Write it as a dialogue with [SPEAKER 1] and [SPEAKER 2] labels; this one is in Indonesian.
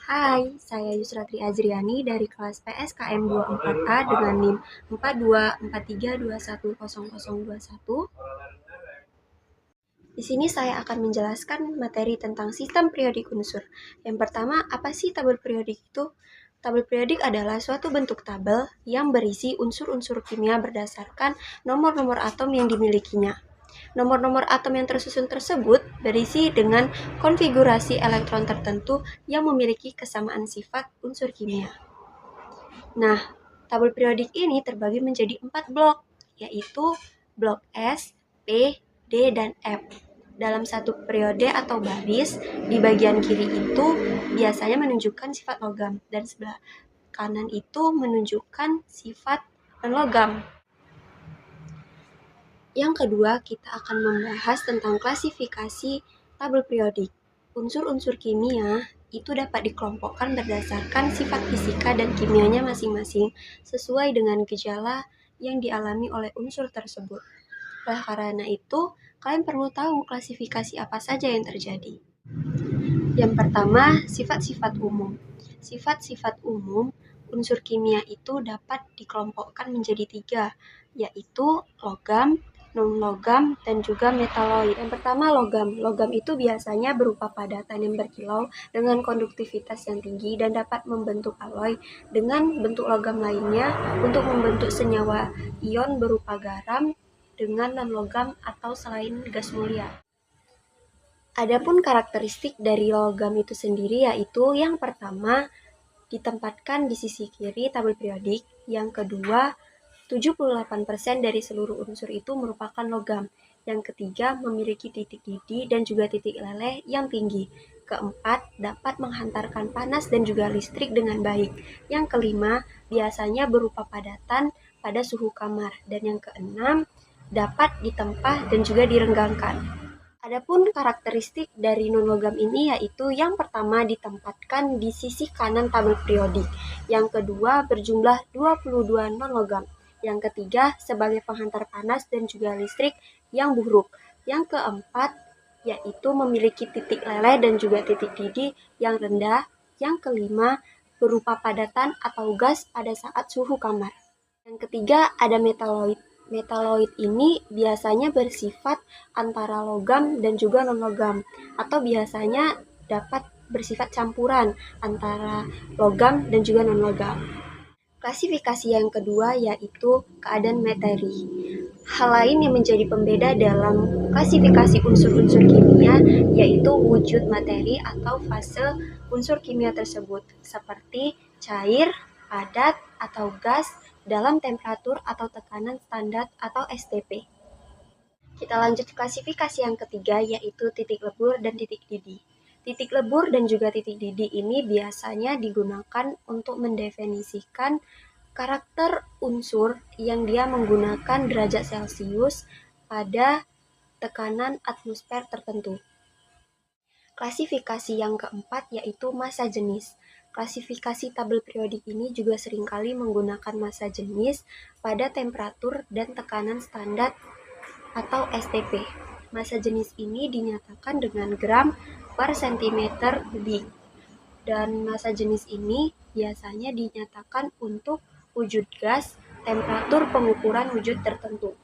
[SPEAKER 1] Hai, saya Yusratri Azriani dari kelas PSKM 24A dengan NIM 4243210021. Di sini saya akan menjelaskan materi tentang sistem periodik unsur. Yang pertama, apa sih tabel periodik itu? Tabel periodik adalah suatu bentuk tabel yang berisi unsur-unsur kimia berdasarkan nomor-nomor atom yang dimilikinya. Nomor-nomor atom yang tersusun tersebut berisi dengan konfigurasi elektron tertentu yang memiliki kesamaan sifat unsur kimia. Nah, tabel periodik ini terbagi menjadi 4 blok, yaitu blok S, P, D, dan F. Dalam satu periode atau baris, di bagian kiri itu biasanya menunjukkan sifat logam, dan sebelah kanan itu menunjukkan sifat non-logam. Yang kedua, kita akan membahas tentang klasifikasi tabel periodik. Unsur-unsur kimia itu dapat dikelompokkan berdasarkan sifat fisika dan kimianya masing-masing sesuai dengan gejala yang dialami oleh unsur tersebut. Oleh karena itu, kalian perlu tahu klasifikasi apa saja yang terjadi. Yang pertama, sifat-sifat umum. Sifat-sifat umum unsur kimia itu dapat dikelompokkan menjadi 3, yaitu logam, non-logam, dan juga metaloid. Yang pertama, logam. Logam itu biasanya berupa padatan yang berkilau dengan konduktivitas yang tinggi dan dapat membentuk alloy dengan bentuk logam lainnya untuk membentuk senyawa ion berupa garam dengan non-logam atau selain gas mulia. Adapun karakteristik dari logam itu sendiri yaitu yang pertama, ditempatkan di sisi kiri tabel periodik. Yang kedua, 78% dari seluruh unsur itu merupakan logam. Yang ketiga, memiliki titik didih dan juga titik leleh yang tinggi. Keempat, dapat menghantarkan panas dan juga listrik dengan baik. Yang kelima, biasanya berupa padatan pada suhu kamar. Dan yang keenam, dapat ditempa dan juga direnggangkan. Adapun karakteristik dari non-logam ini yaitu yang pertama ditempatkan di sisi kanan tabel periodik, yang kedua berjumlah 22 non-logam, yang ketiga sebagai penghantar panas dan juga listrik yang buruk, yang keempat yaitu memiliki titik leleh dan juga titik didih yang rendah, yang kelima berupa padatan atau gas pada saat suhu kamar. Yang ketiga ada metaloid. Metaloid ini biasanya bersifat antara logam dan juga non-logam, atau biasanya dapat bersifat campuran antara logam dan juga non-logam. Klasifikasi yang kedua yaitu keadaan materi. Hal lain yang menjadi pembeda dalam klasifikasi unsur-unsur kimia yaitu wujud materi atau fase unsur kimia tersebut, seperti cair, padat, atau gas dalam temperatur atau tekanan standar atau STP. Kita lanjut klasifikasi yang ketiga yaitu titik lebur dan titik didih. Titik lebur dan juga titik didih ini biasanya digunakan untuk mendefinisikan karakter unsur yang dia menggunakan derajat Celcius pada tekanan atmosfer tertentu. Klasifikasi yang keempat yaitu massa jenis. Klasifikasi tabel periodik ini juga seringkali menggunakan massa jenis pada temperatur dan tekanan standar atau STP. Massa jenis ini dinyatakan dengan gram per centimeter kubik. Dan massa jenis ini biasanya dinyatakan untuk wujud gas, temperatur pengukuran wujud tertentu.